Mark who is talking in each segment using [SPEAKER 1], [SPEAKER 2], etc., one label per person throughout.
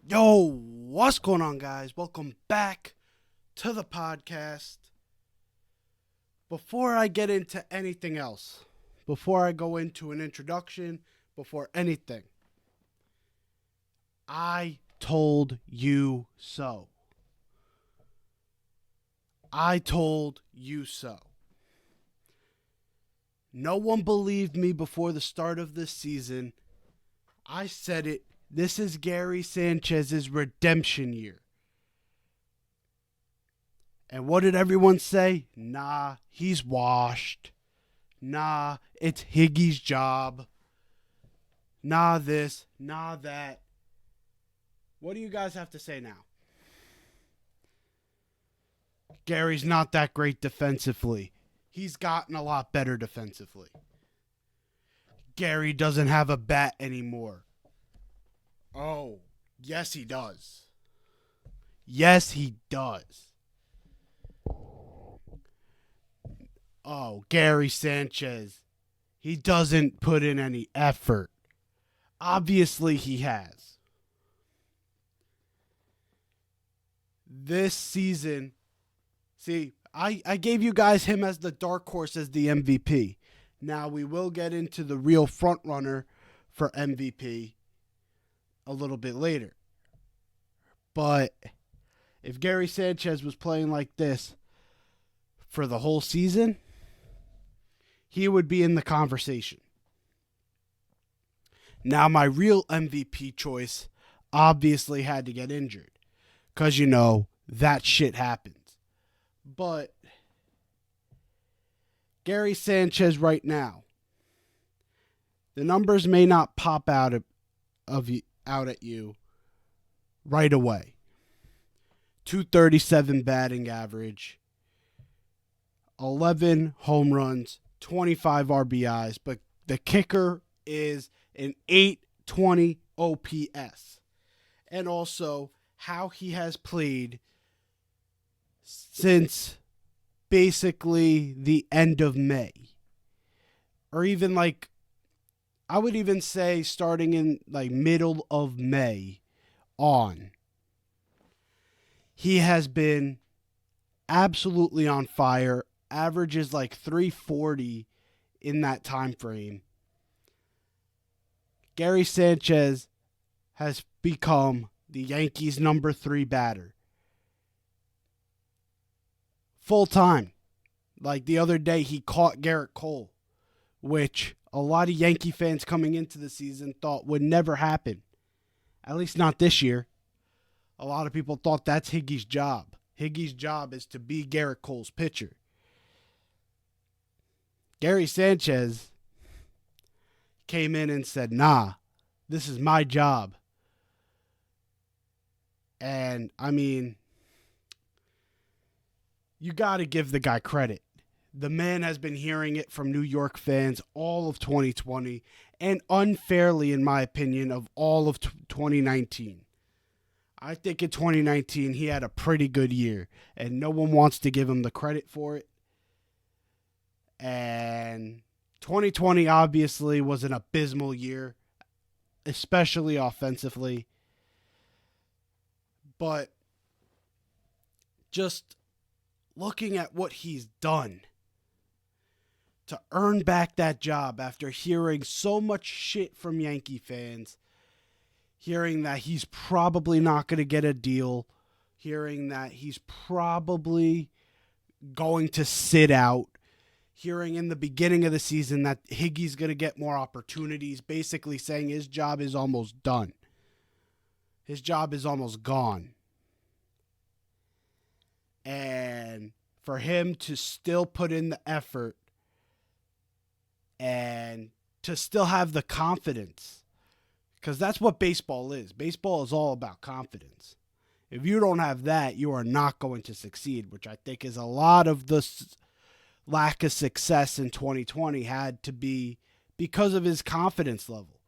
[SPEAKER 1] Yo, what's going on, guys? Welcome back to the podcast. Before I get into anything else, before I go into an introduction, before anything, I told you so. I told you so. No one believed me before the start of this season. I said it. This is Gary Sanchez's redemption year. And what did everyone say? Nah, he's washed. Nah, it's Higgy's job. Nah, this, nah, that. What do you guys have to say now? Gary's not that great defensively. He's gotten a lot better defensively. Gary doesn't have a bat anymore. Oh, yes, he does. Yes, he does. Oh, Gary Sanchez. He doesn't put in any effort. Obviously, he has. This season, see, I gave you guys him as the dark horse as the MVP. Now, we will get into the real front runner for MVP a little bit later. But if Gary Sanchez was playing like this for the whole season, he would be in the conversation. Now, my real MVP choice obviously had to get injured because, that shit happens. But Gary Sanchez right now, the numbers may not pop out at you right away. 237 batting average, 11 home runs, 25 RBIs, but the kicker is an 820 OPS. And also how he has played since basically the end of May. Or even I would even say starting in middle of May on. He has been absolutely on fire. Averages 340 in that time frame. Gary Sanchez has become the Yankees' number 3 batter. Full time. Like the other day, he caught Garrett Cole, which a lot of Yankee fans coming into the season thought would never happen. At least not this year. A lot of people thought that's Higgy's job. Higgy's job is to be Garrett Cole's pitcher. Gary Sanchez came in and said, nah, this is my job. And, you got to give the guy credit. The man has been hearing it from New York fans all of 2020 and unfairly, in my opinion, of all of 2019. I think in 2019 he had a pretty good year, and no one wants to give him the credit for it. And 2020 obviously was an abysmal year, especially offensively. But just looking at what he's done to earn back that job after hearing so much shit from Yankee fans, hearing that he's probably not going to get a deal, hearing that he's probably going to sit out, hearing in the beginning of the season that Higgy's going to get more opportunities, basically saying his job is almost done. His job is almost gone. And for him to still put in the effort and to still have the confidence, because that's what baseball is. Baseball is all about confidence. If you don't have that, you are not going to succeed, which I think is a lot of the lack of success in 2020 had to be because of his confidence level.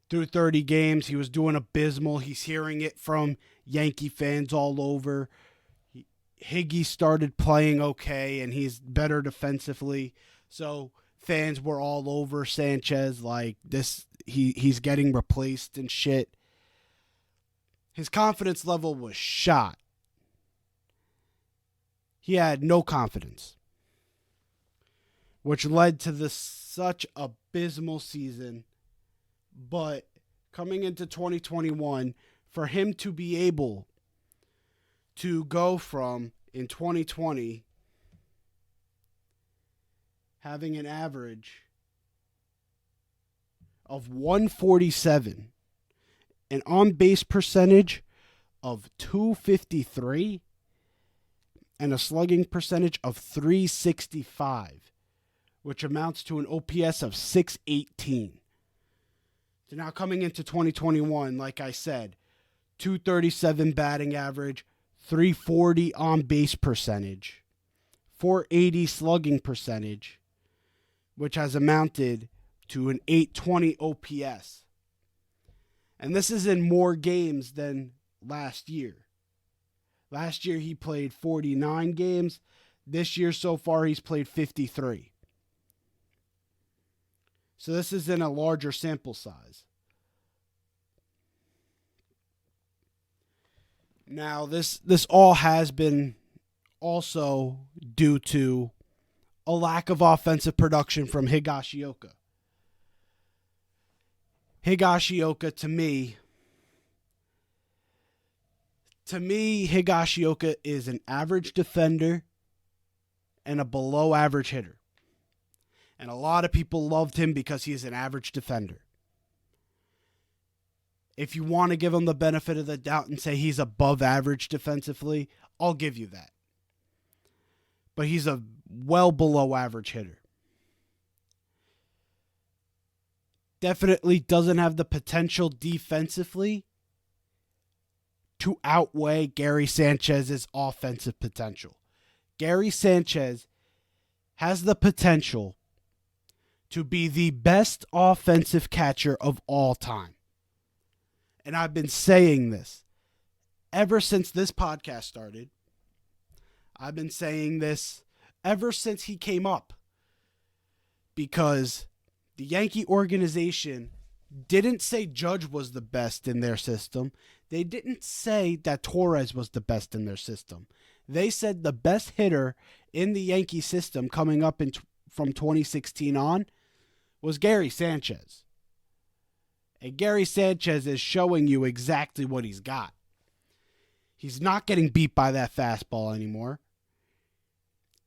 [SPEAKER 1] Through 30 games, he was doing abysmal. He's hearing it from Yankee fans all over. Higgy started playing okay, and he's better defensively. So fans were all over Sanchez like this. He's getting replaced and shit. his confidence level was shot. He had no confidence, which led to this such abysmal season. But coming into 2021, for him to be able to go from, in 2020, having an average of 147, an on-base percentage of 253, and a slugging percentage of 365, which amounts to an OPS of 618. So now coming into 2021, like I said, 237 batting average, 340 on-base percentage, 480 slugging percentage, which has amounted to an 820 OPS. And this is in more games than last year. Last year he played 49 games. This year so far he's played 53. So this is in a larger sample size. Now this all has been also due to a lack of offensive production from Higashioka. Higashioka, to me, Higashioka is an average defender and a below average hitter. And a lot of people loved him because he is an average defender. If you want to give him the benefit of the doubt and say he's above average defensively, I'll give you that. But he's a well below average hitter. Definitely doesn't have the potential defensively to outweigh Gary Sanchez's offensive potential. Gary Sanchez has the potential to be the best offensive catcher of all time. And I've been saying this ever since this podcast started. I've been saying this ever since he came up. Because the Yankee organization didn't say Judge was the best in their system. They didn't say that Torres was the best in their system. They said the best hitter in the Yankee system coming up from 2016 on was Gary Sanchez. And Gary Sanchez is showing you exactly what he's got. He's not getting beat by that fastball anymore.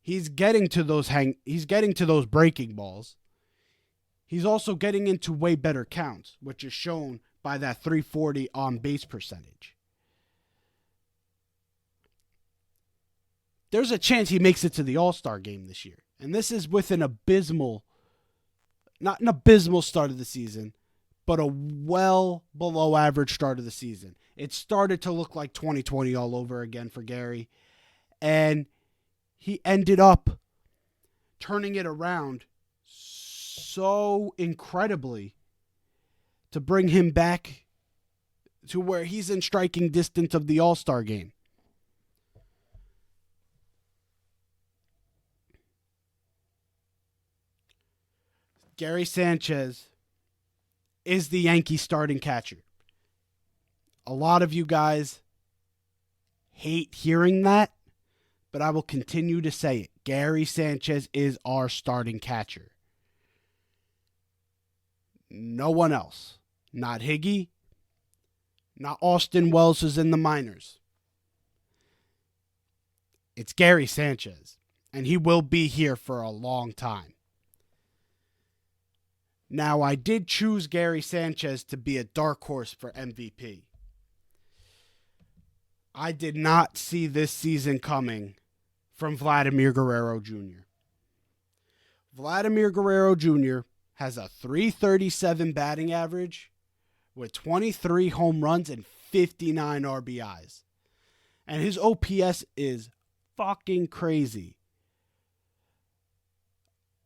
[SPEAKER 1] He's getting to those breaking balls. He's also getting into way better counts, which is shown by that 340 on base percentage. There's a chance he makes it to the All-Star game this year. And this is with not an abysmal start of the season, but a well below average start of the season. It started to look like 2020 all over again for Gary. And he ended up turning it around so incredibly to bring him back to where he's in striking distance of the All-Star game. Gary Sanchez is the Yankee starting catcher. A lot of you guys hate hearing that, but I will continue to say it. Gary Sanchez is our starting catcher. No one else. Not Higgy. Not Austin Wells, who's in the minors. It's Gary Sanchez, and he will be here for a long time. Now, I did choose Gary Sanchez to be a dark horse for MVP. I did not see this season coming from Vladimir Guerrero Jr. Vladimir Guerrero Jr. has a 337 batting average with 23 home runs and 59 RBIs. And his OPS is fucking crazy.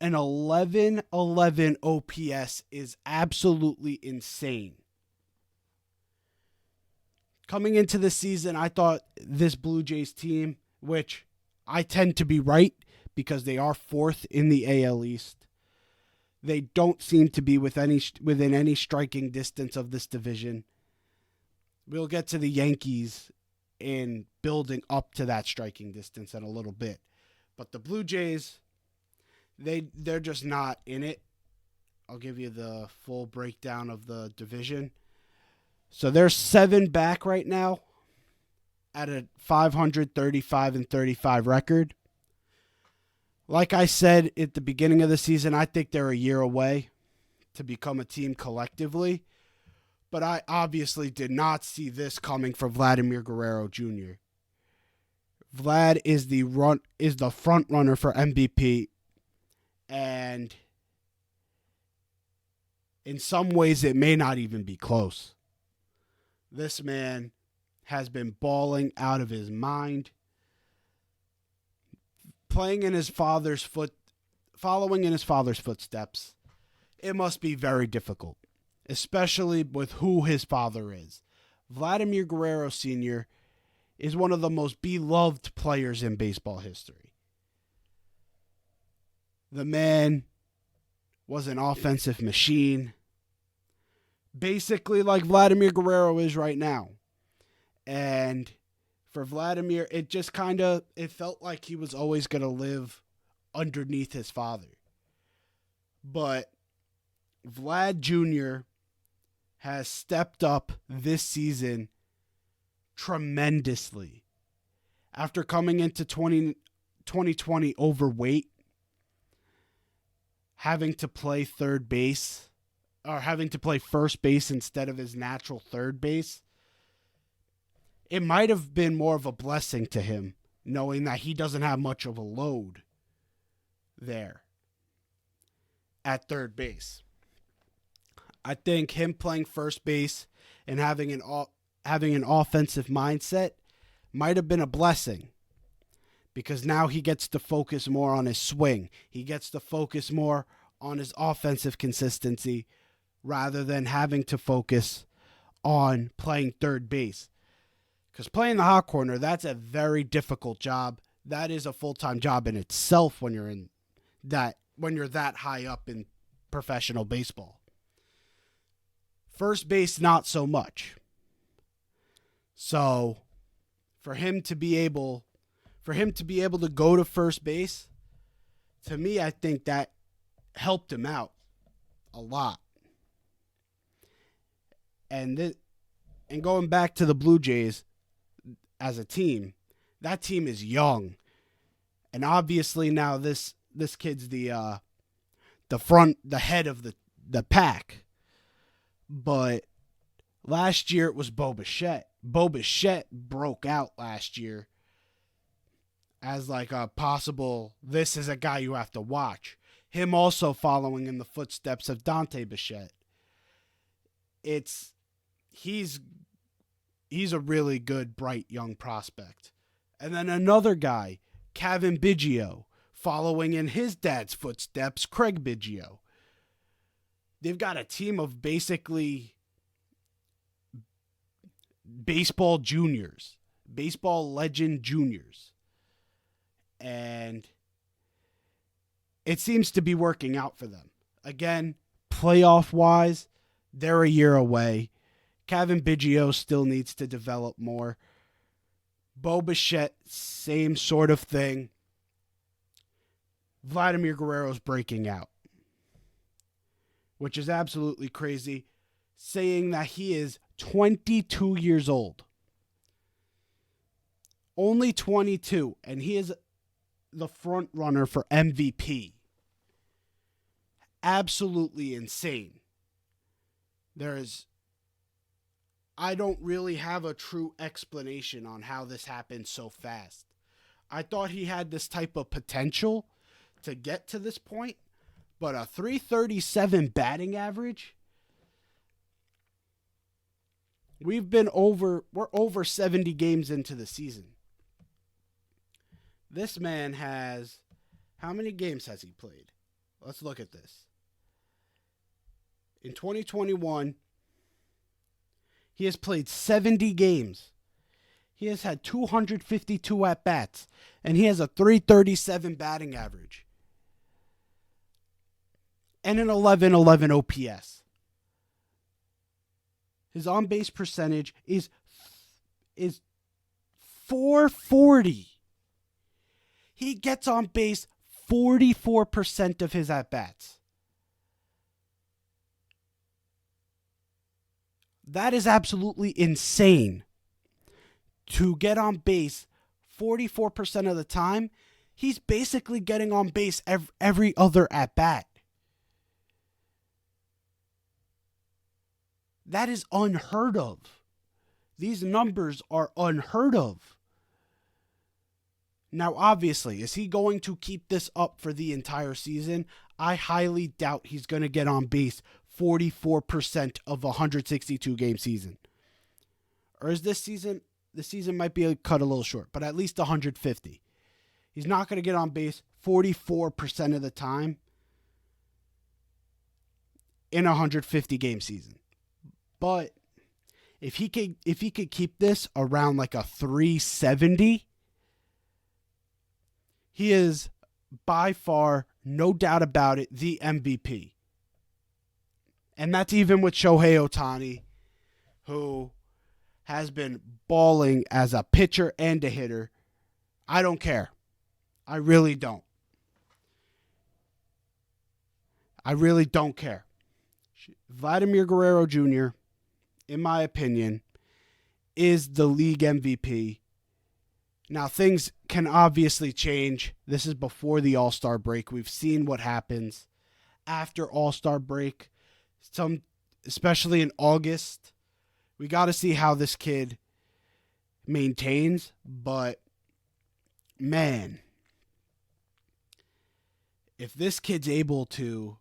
[SPEAKER 1] An 11-11 OPS is absolutely insane. Coming into the season, I thought this Blue Jays team, which I tend to be right because they are fourth in the AL East, they don't seem to be within any striking distance of this division. We'll get to the Yankees in building up to that striking distance in a little bit. But the Blue Jays, they're just not in it. I'll give you the full breakdown of the division. So they're 7 back right now at a 535-35 record. Like I said at the beginning of the season, I think they're a year away to become a team collectively. But I obviously did not see this coming for Vladimir Guerrero Jr. Vlad is the front runner for MVP, and in some ways it may not even be close. This man has been balling out of his mind, following in his father's footsteps. It must be very difficult, especially with who his father is. Vladimir Guerrero Sr. is one of the most beloved players in baseball history. The man was an offensive machine, basically like Vladimir Guerrero is right now. And for Vladimir, it felt like he was always going to live underneath his father. But Vlad Jr. has stepped up this season tremendously. After coming into 2020 overweight, having to play third base, or having to play first base instead of his natural third base, it might have been more of a blessing to him, knowing that he doesn't have much of a load there at third base. I think him playing first base and having an offensive mindset might have been a blessing, because now he gets to focus more on his swing. He gets to focus more on his offensive consistency rather than having to focus on playing third base. Because playing the hot corner, that's a very difficult job. That is a full-time job in itself when you're that high up in professional baseball. First base, not so much. So, for him to be able to go to first base, to me, I think that helped him out a lot. And going back to the Blue Jays as a team, that team is young, and obviously now this kid's the head of the pack. But last year it was Bo Bichette. Bo Bichette broke out last year as like a possible, this is a guy you have to watch. Him also following in the footsteps of Dante Bichette. He's a really good, bright young prospect. And then another guy, Kevin Biggio, following in his dad's footsteps, Craig Biggio. They've got a team of basically baseball juniors, baseball legend juniors. And it seems to be working out for them. Again, playoff-wise, they're a year away. Kevin Biggio still needs to develop more. Bo Bichette, same sort of thing. Vladimir Guerrero's breaking out, which is absolutely crazy, saying that he is 22 years old. Only 22, and he is the front runner for MVP. Absolutely insane. I don't really have a true explanation on how this happened so fast. I thought he had this type of potential to get to this point, but a 337 batting average? We're over 70 games into the season. This man has, how many games has he played? Let's look at this. In 2021, he has played 70 games. He has had 252 at-bats, and he has a 337 batting average and an 1111 OPS. His on-base percentage is 440. He gets on base 44% of his at-bats. That is absolutely insane. To get on base 44% of the time, he's basically getting on base every other at-bat. That is unheard of. These numbers are unheard of. Now, obviously, is he going to keep this up for the entire season? I highly doubt he's going to get on base 44% of a 162-game season. Or is this season? The season might be cut a little short, but at least 150. He's not going to get on base 44% of the time in a 150-game season. But if he could keep this around like a 370, he is by far, no doubt about it, the MVP. And that's even with Shohei Ohtani, who has been balling as a pitcher and a hitter. I don't care. I really don't. I really don't care. Vladimir Guerrero Jr., in my opinion, is the league MVP. Now, things can obviously change. This is before the All-Star break. We've seen what happens after All-Star break. Especially in August. We got to see how this kid maintains. But, man, if this kid's able to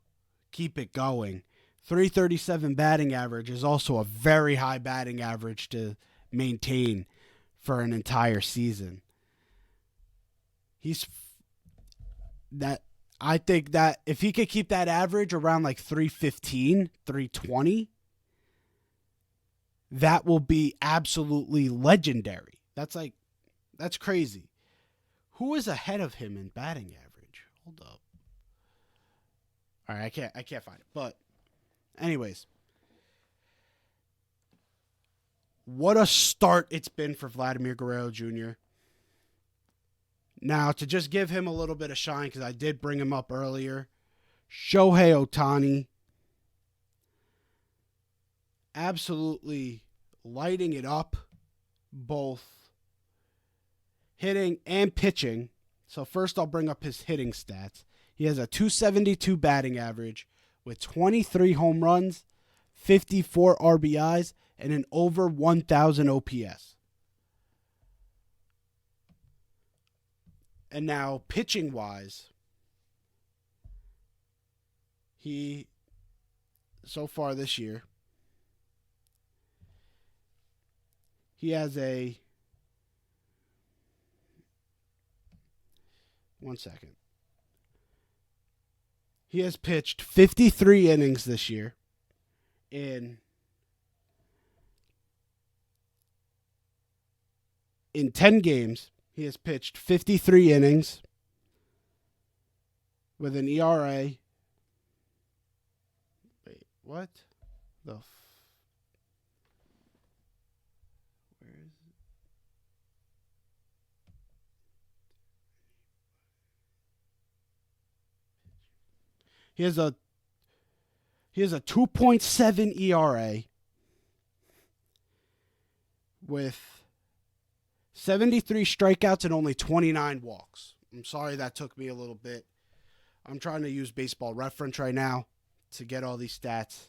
[SPEAKER 1] keep it going, 337 batting average is also a very high batting average to maintain for an entire season. I think that if he could keep that average around like 315, 320, that will be absolutely legendary. That's crazy. Who is ahead of him in batting average? Hold up. All right, I can't find it. But anyways, what a start it's been for Vladimir Guerrero Jr. Now, to just give him a little bit of shine, because I did bring him up earlier, Shohei Ohtani, absolutely lighting it up, both hitting and pitching. So first I'll bring up his hitting stats. He has a 272 batting average with 23 home runs, 54 RBIs, and an over 1,000 OPS. And now, pitching-wise, so far this year, he has He has pitched 53 innings this year in 10 games. He has pitched 53 innings with an ERA. Wait, what? Where is it? He has a 2.7 ERA with 73 strikeouts and only 29 walks. I'm sorry that took me a little bit. I'm trying to use Baseball Reference right now to get all these stats,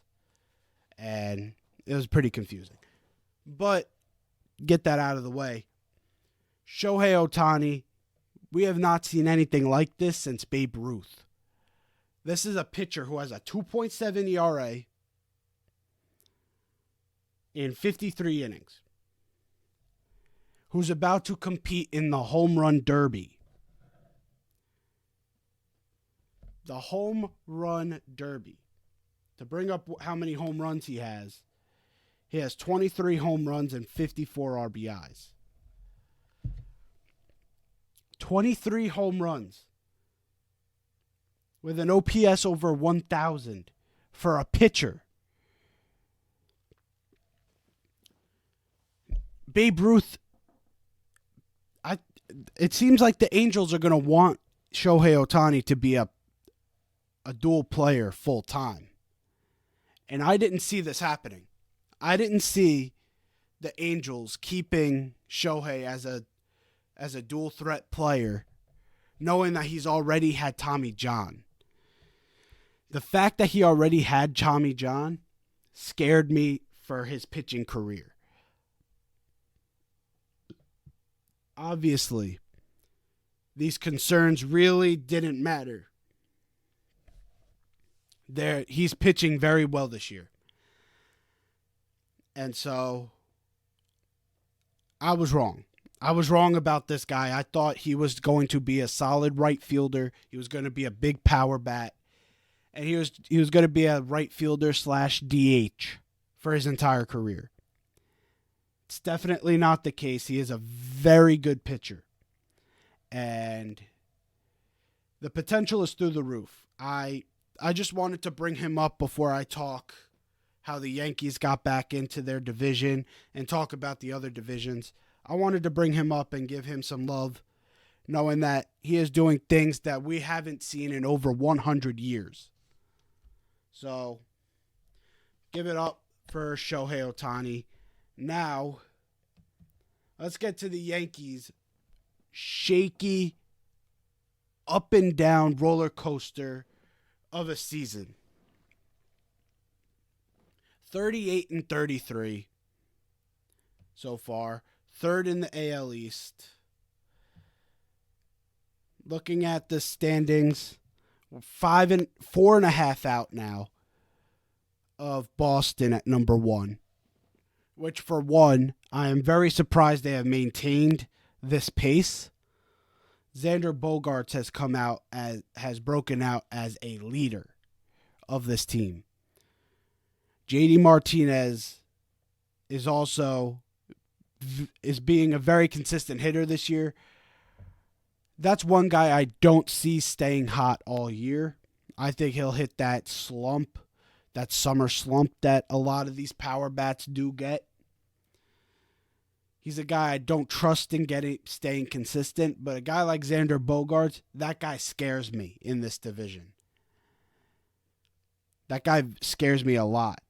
[SPEAKER 1] and it was pretty confusing. But get that out of the way. Shohei Ohtani, we have not seen anything like this since Babe Ruth. This is a pitcher who has a 2.7 ERA in 53 innings, who's about to compete in the Home Run Derby. The Home Run Derby. To bring up how many home runs he has 23 home runs and 54 RBIs. 23 home runs with an OPS over 1,000 for a pitcher. Babe Ruth, I it seems like the Angels are going to want Shohei Ohtani to be a dual player full time. And I didn't see this happening. I didn't see the Angels keeping Shohei as a dual threat player, knowing that he's already had Tommy John. The fact that he already had Tommy John scared me for his pitching career. Obviously, these concerns really didn't matter. He's pitching very well this year. And so I was wrong. I was wrong about this guy. I thought he was going to be a solid right fielder. He was going to be a big power bat. And he was going to be a right fielder / DH for his entire career. It's definitely not the case. He is a very good pitcher. And the potential is through the roof. I just wanted to bring him up before I talk how the Yankees got back into their division and talk about the other divisions. I wanted to bring him up and give him some love, knowing that he is doing things that we haven't seen in over 100 years. So, give it up for Shohei Ohtani. Now, let's get to the Yankees' shaky, up and down roller coaster of a season. 38-33 so far. Third in the AL East. Looking at the standings, 4.5 out now of Boston at number 1. Which, for one, I am very surprised they have maintained this pace. Xander Bogaerts has broken out as a leader of this team. JD Martinez is being a very consistent hitter this year. That's one guy I don't see staying hot all year. I think he'll hit that slump, that summer slump that a lot of these power bats do get. He's a guy I don't trust in staying consistent, but a guy like Xander Bogaerts, that guy scares me in this division. That guy scares me a lot.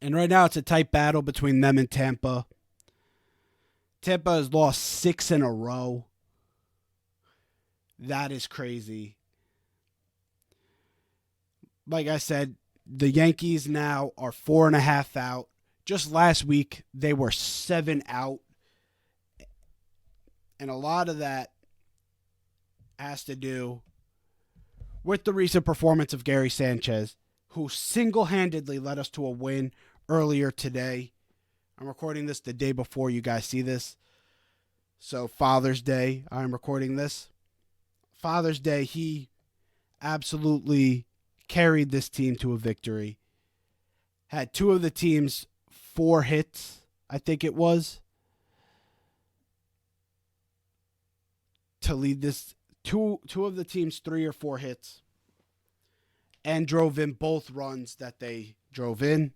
[SPEAKER 1] And right now it's a tight battle between them and Tampa. Tampa has lost 6 in a row. That is crazy. Like I said, the Yankees now are 4.5 out. Just last week, they were 7 out. And a lot of that has to do with the recent performance of Gary Sanchez, who single-handedly led us to a win earlier today. I'm recording this the day before you guys see this. So Father's Day, I'm recording this. Father's Day, he absolutely carried this team to a victory. Had 2 of the team's 4 hits, I think it was, to lead this. Two of the team's 3 or 4 hits, and drove in both runs that they drove in.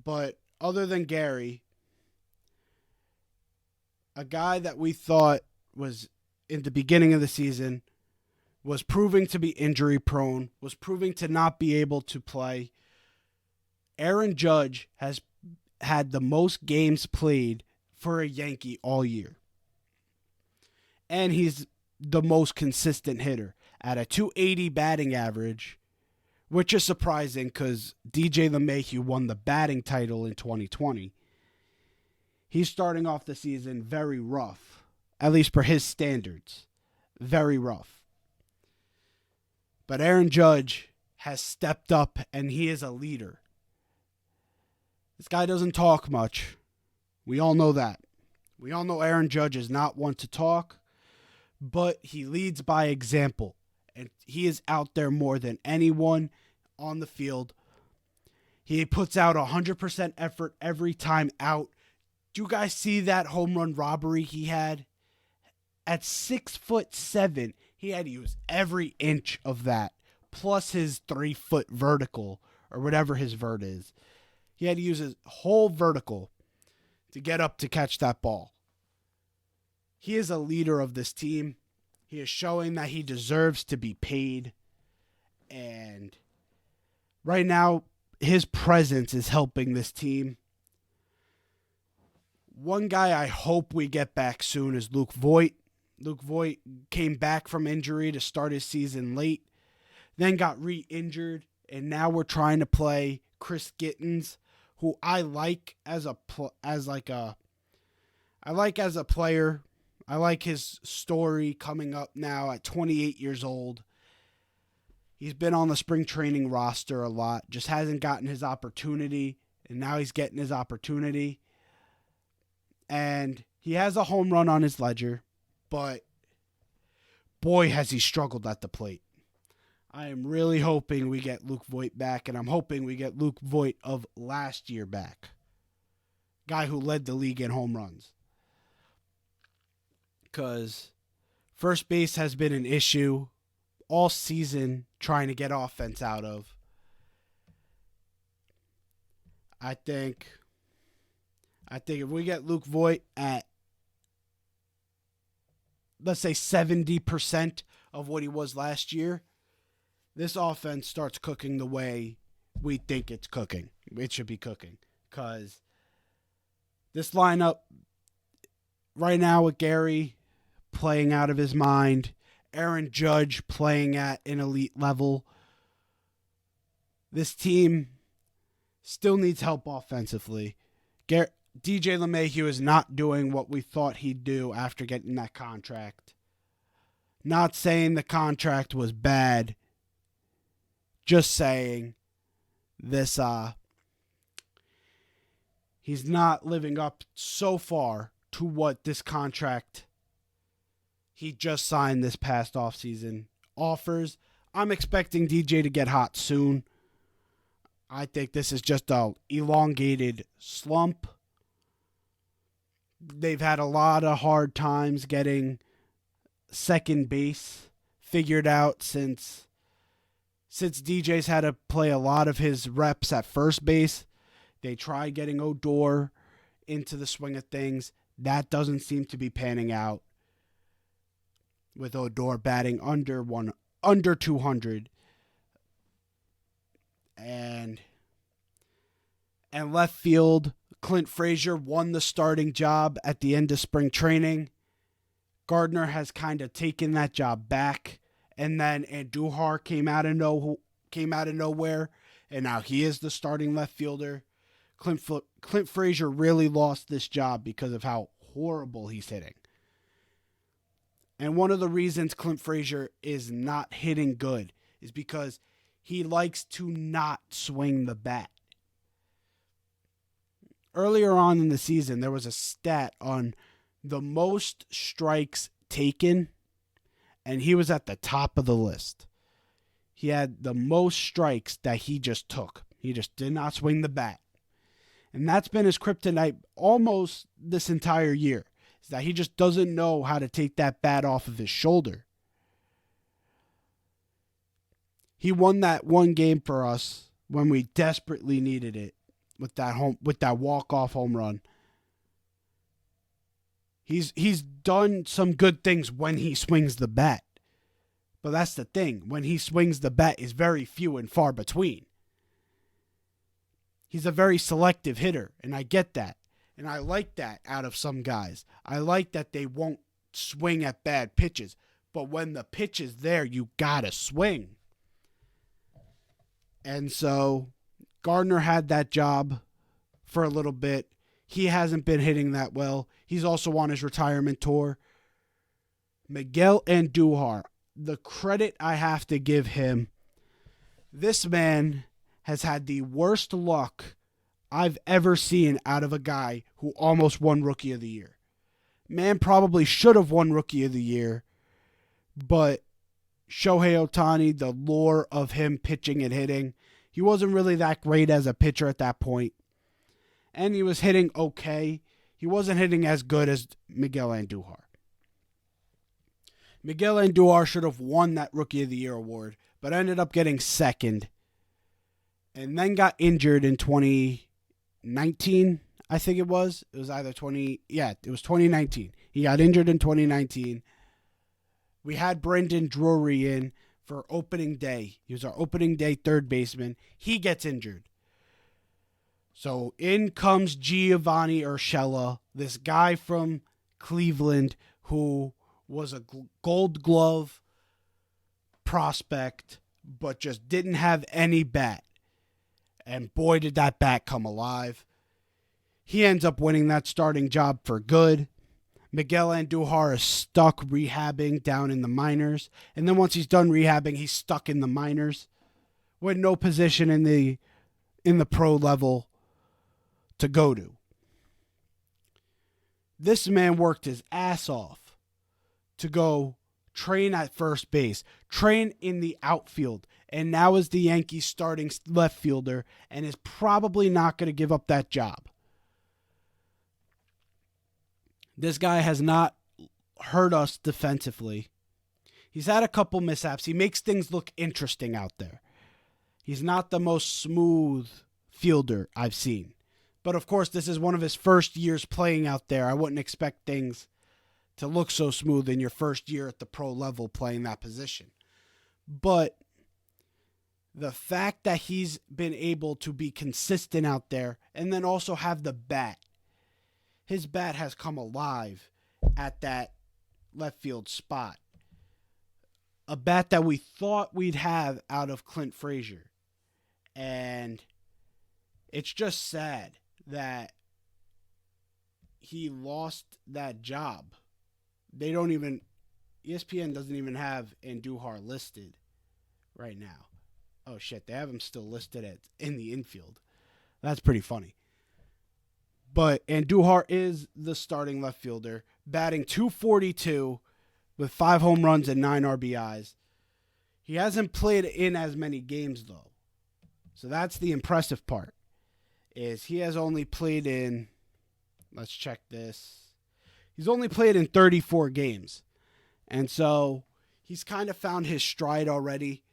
[SPEAKER 1] But other than Gary, a guy that we thought was in the beginning of the season was proving to be injury prone, was proving to not be able to play. Aaron Judge has had the most games played for a Yankee all year. And he's the most consistent hitter at a .280 batting average, which is surprising because DJ LeMahieu won the batting title in 2020. He's starting off the season very rough, at least for his standards. Very rough. But Aaron Judge has stepped up, and he is a leader. This guy doesn't talk much. We all know that. We all know Aaron Judge is not one to talk, but he leads by example. And he is out there more than anyone on the field. He puts out 100% effort every time out. Do you guys see that home run robbery he had? At 6'7", he had to use every inch of that, plus his 3-foot vertical, or whatever his vert is. He had to use his whole vertical to get up to catch that ball. He is a leader of this team. He is showing that he deserves to be paid. And right now, his presence is helping this team. One guy I hope we get back soon is Luke Voigt. Luke Voigt came back from injury to start his season late, then got re-injured, and now we're trying to play Chris Gittens, who I like as a player. I like his story coming up now at 28 years old. He's been on the spring training roster a lot, just hasn't gotten his opportunity, and now he's getting his opportunity. And he has a home run on his ledger, but boy, has he struggled at the plate. I am really hoping we get Luke Voigt back, and I'm hoping we get Luke Voigt of last year back. Guy who led the league in home runs. Because first base has been an issue all season trying to get offense out of. I think if we get Luke Voigt at, let's say, 70% of what he was last year, this offense starts cooking the way we think it's cooking. It should be cooking. Because this lineup right now with Gary playing out of his mind, Aaron Judge playing at an elite level, this team still needs help offensively. DJ LeMahieu is not doing what we thought he'd do after getting that contract. Not saying the contract was bad. Just saying this he's not living up so far to what this contract he just signed this past offseason offers. I'm expecting DJ to get hot soon. I think this is just a elongated slump. They've had a lot of hard times getting second base figured out since DJ's had to play a lot of his reps at first base. They tried getting Odor into the swing of things. That doesn't seem to be panning out, with Odor batting under 200. And left field, Clint Frazier won the starting job at the end of spring training. Gardner has kind of taken that job back, and then Andujar came out of nowhere, and now he is the starting left fielder. Clint Frazier really lost this job because of how horrible he's hitting. And one of the reasons Clint Frazier is not hitting good is because he likes to not swing the bat. Earlier on in the season, there was a stat on the most strikes taken, and he was at the top of the list. He had the most strikes that he just took. He just did not swing the bat. And that's been his kryptonite almost this entire year, is that he just doesn't know how to take that bat off of his shoulder. He won that one game for us when we desperately needed it with that walk-off home run. He's done some good things when he swings the bat. But that's the thing. When he swings the bat is very few and far between. He's a very selective hitter, and I get that. And I like that out of some guys. I like that they won't swing at bad pitches. But when the pitch is there, you gotta swing. And so Gardner had that job for a little bit. He hasn't been hitting that well. He's also on his retirement tour. Miguel Andujar, the credit I have to give him, this man has had the worst luck I've ever seen out of a guy who almost won Rookie of the Year. Man probably should have won Rookie of the Year, but Shohei Ohtani, the lore of him pitching and hitting, he wasn't really that great as a pitcher at that point. And he was hitting okay. He wasn't hitting as good as Miguel Andujar. Miguel Andujar should have won that Rookie of the Year award, but ended up getting second. And then got injured in 2019, I think it was. It was either 20. Yeah, it was 2019. He got injured in 2019. We had Brendan Drury in for opening day. He was our opening day third baseman. He gets injured. So in comes Giovanni Urshela, this guy from Cleveland who was a Gold Glove prospect, but just didn't have any bat. And boy, did that bat come alive. He ends up winning that starting job for good. Miguel Andujar is stuck rehabbing down in the minors. And then once he's done rehabbing, he's stuck in the minors with no position in the pro level to go to. This man worked his ass off to go train at first base, train in the outfield, and now is the Yankees starting left fielder and is probably not going to give up that job. This guy has not hurt us defensively. He's had a couple mishaps. He makes things look interesting out there. He's not the most smooth fielder I've seen. But of course, this is one of his first years playing out there. I wouldn't expect things to look so smooth in your first year at the pro level playing that position. But the fact that he's been able to be consistent out there and then also have the bat. His bat has come alive at that left field spot. A bat that we thought we'd have out of Clint Frazier. And it's just sad that he lost that job. ESPN doesn't even have Andujar listed right now. Oh shit, they have him still listed in the infield. That's pretty funny. But Andujar is the starting left fielder, batting .242 with 5 home runs and 9 RBIs. He hasn't played in as many games, though. So that's the impressive part, is he has only played in, let's check this, he's only played in 34 games. And so he's kind of found his stride already.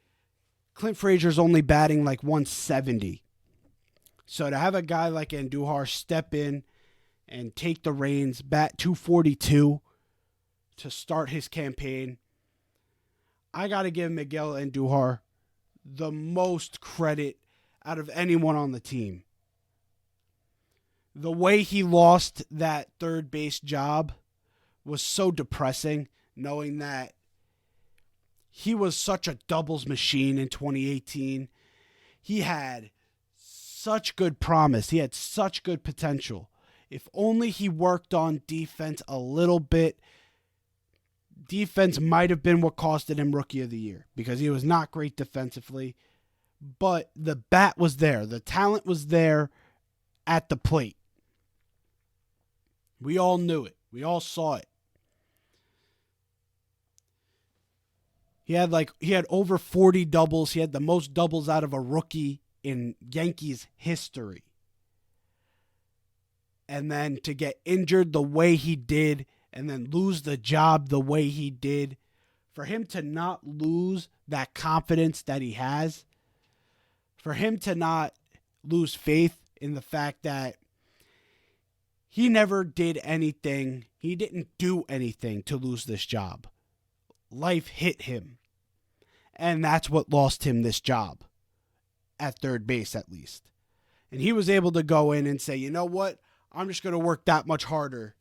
[SPEAKER 1] Clint Frazier's only batting like 170. So to have a guy like Andujar step in and take the reins, bat .242 to start his campaign, I got to give Miguel Andujar the most credit out of anyone on the team. The way he lost that third base job was so depressing, knowing that he was such a doubles machine in 2018. He had such good promise. He had such good potential. If only he worked on defense a little bit, defense might have been what costed him Rookie of the Year, because he was not great defensively. But the bat was there. The talent was there at the plate. We all knew it. We all saw it. He had over 40 doubles. He had the most doubles out of a rookie in Yankees history. And then to get injured the way he did and then lose the job the way he did, for him to not lose that confidence that he has, for him to not lose faith in the fact that he never did anything, he didn't do anything to lose this job. Life hit him. And that's what lost him this job. At third base, at least. And he was able to go in and say, you know what? I'm just going to work that much harder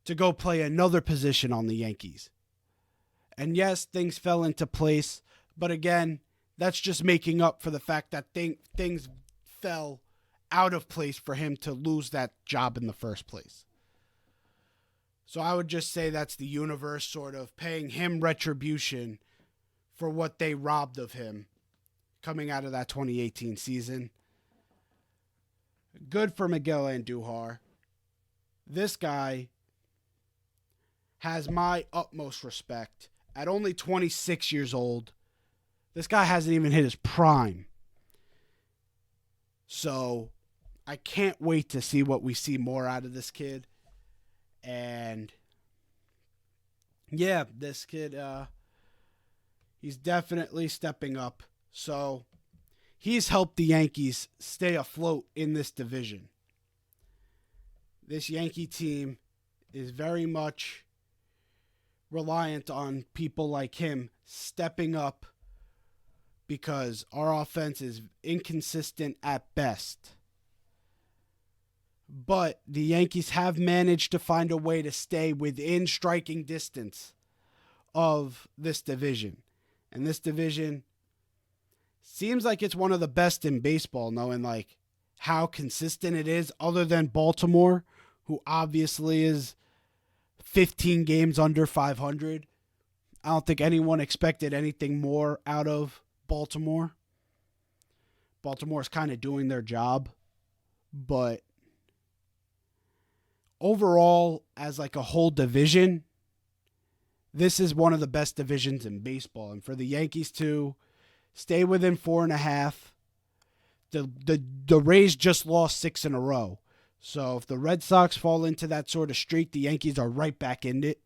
[SPEAKER 1] to go play another position on the Yankees. And yes, things fell into place. But again, that's just making up for the fact that things fell out of place for him to lose that job in the first place. So I would just say that's the universe sort of paying him retribution for what they robbed of him coming out of that 2018 season. Good for Miguel Andujar. This guy has my utmost respect. At only 26 years old, this guy hasn't even hit his prime. So I can't wait to see what we see more out of this kid. And yeah, this kid, he's definitely stepping up. So he's helped the Yankees stay afloat in this division. This Yankee team is very much reliant on people like him stepping up because our offense is inconsistent at best. But the Yankees have managed to find a way to stay within striking distance of this division. And this division seems like it's one of the best in baseball, knowing like how consistent it is, other than Baltimore, who obviously is 15 games under 500. I don't think anyone expected anything more out of Baltimore. Baltimore's kind of doing their job, but overall, as like a whole division, this is one of the best divisions in baseball. And for the Yankees to stay within 4.5, the Rays just lost 6 in a row. So if the Red Sox fall into that sort of streak, the Yankees are right back in it.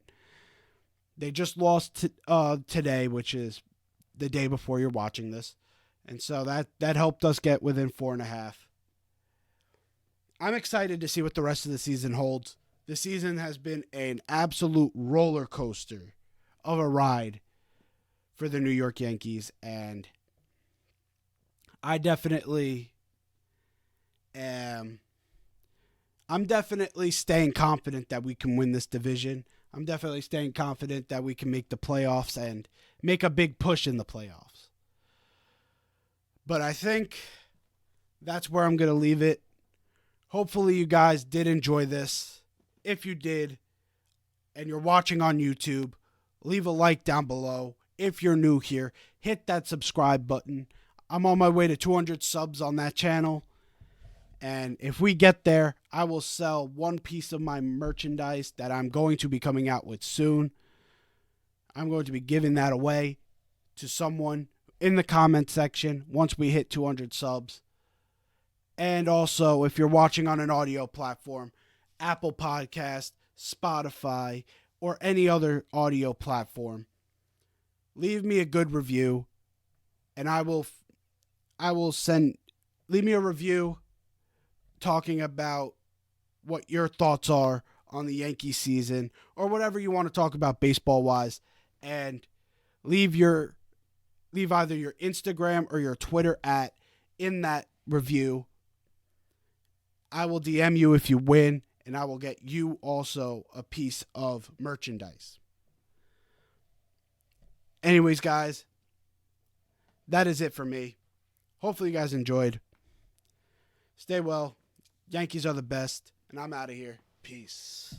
[SPEAKER 1] They just lost today, which is the day before you're watching this. And so that helped us get within 4.5. I'm excited to see what the rest of the season holds. The season has been an absolute roller coaster of a ride for the New York Yankees, and I'm definitely staying confident that we can win this division. I'm definitely staying confident that we can make the playoffs and make a big push in the playoffs. But I think that's where I'm going to leave it. Hopefully you guys did enjoy this. If you did, and you're watching on YouTube, leave a like down below. If you're new here, hit that subscribe button. I'm on my way to 200 subs on that channel. And if we get there, I will sell one piece of my merchandise that I'm going to be coming out with soon. I'm going to be giving that away to someone in the comment section once we hit 200 subs. And also, if you're watching on an audio platform, Apple Podcast, Spotify, or any other audio platform, leave me a good review, and leave me a review talking about what your thoughts are on the Yankee season, or whatever you want to talk about baseball wise, and leave either your Instagram or your Twitter in that review. I will DM you if you win, and I will get you also a piece of merchandise. Anyways, guys, that is it for me. Hopefully you guys enjoyed. Stay well. Yankees are the best, and I'm out of here. Peace.